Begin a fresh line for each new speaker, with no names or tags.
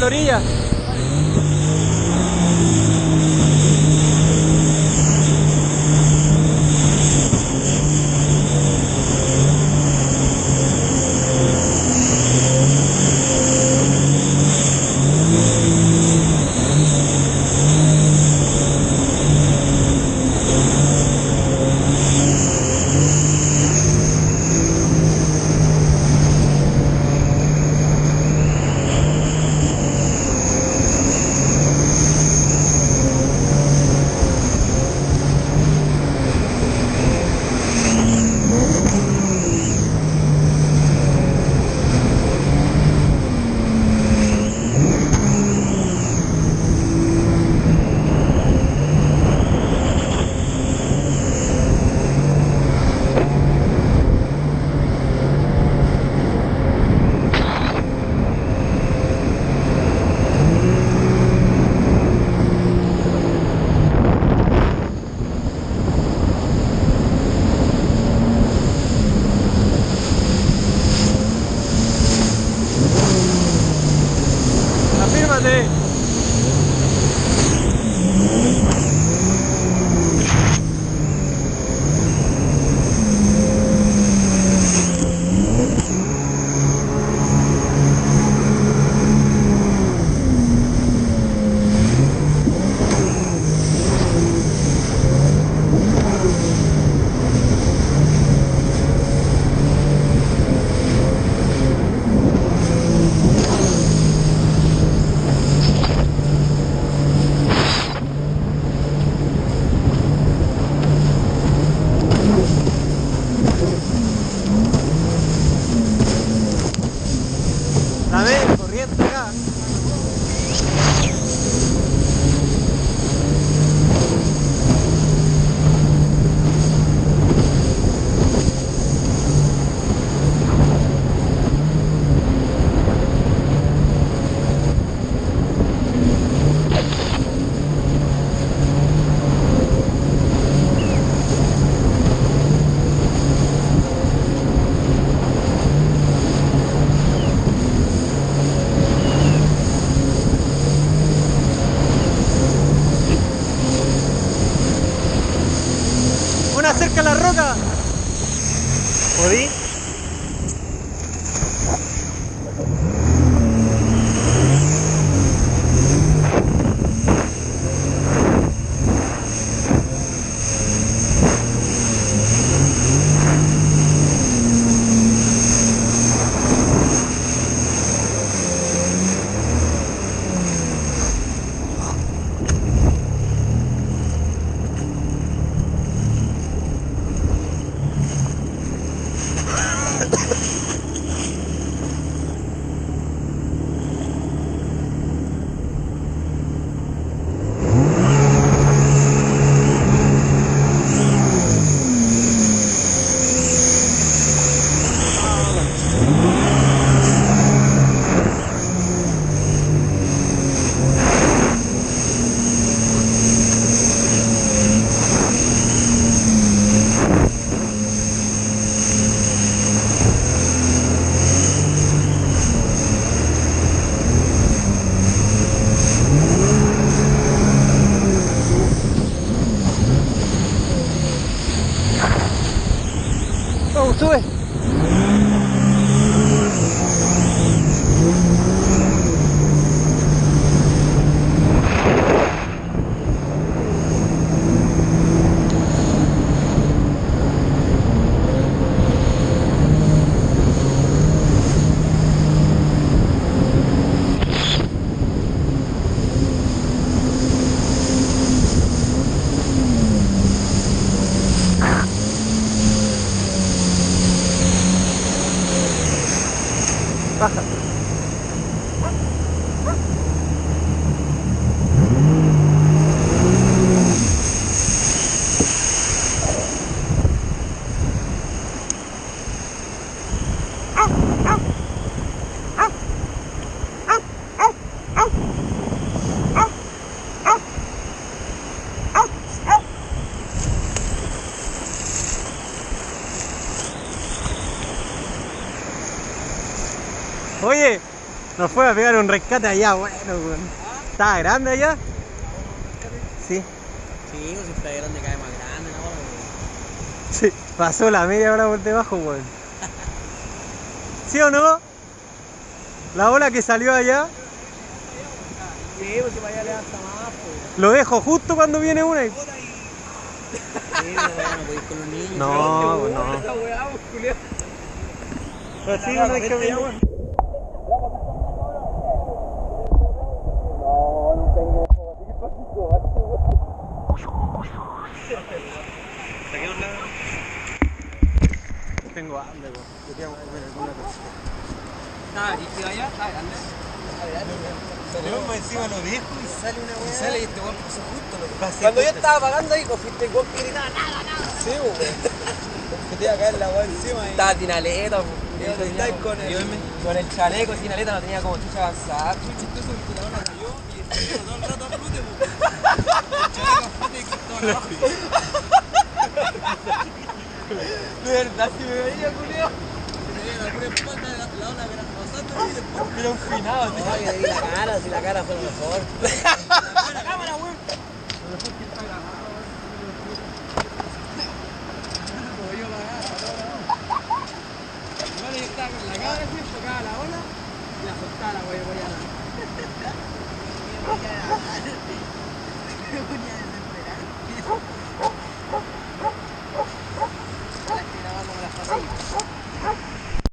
orilla. Afírmate. Dame corriente acá. Una cerca a la roca. ¿Podí? Vamos, sube. Baja. Oye, Nos fue a pegar un rescate allá, bueno, weón. ¿Estaba grande allá? Sí.
Sí, pues si está grande cae más grande, ¿no?
Sí, pasó la media hora por debajo, weón. ¿Sí o no? La ola que salió allá,
Sí, pues si para allá le da hasta más, pues.
lo dejo justo cuando viene una y...
Sí, no podéis ir con los niños.
No, pues no.
Esa weá, pues, culiao.
Pero sí, uno hay que venir. Tengo hambre, weón. Yo quiero comer alguna cosa.
Ah, ¿y si allá? Está grande.
Salió más encima lo dejo y sale una weá.
Y sale y este weón pasó justo lo que
Pase
Cuando yo
justo.
estaba pagando ahí, cogiste el weón que gritaba nada, nada. Sí, weón.
Que te iba a caer la weá encima y...
Estaba tinaleta, weón.
estáis
Con el chaleco, tinaleta no tenía como chucha avanzada.
chistoso porque la ola cayó y el chaleco todo el rato a flote, po. El chaleco a flote y todo abajo.
De verdad, si me veía, culiao.
Tenía la pura espalda de la ola que era pasando y después...
Era un finado, tío. No, que le vi la cara, si la cara fue lo mejor.
¡La cámara, weón! Igual yo estaba con la cámara así, enfocaba la ola y la soltaba la weá.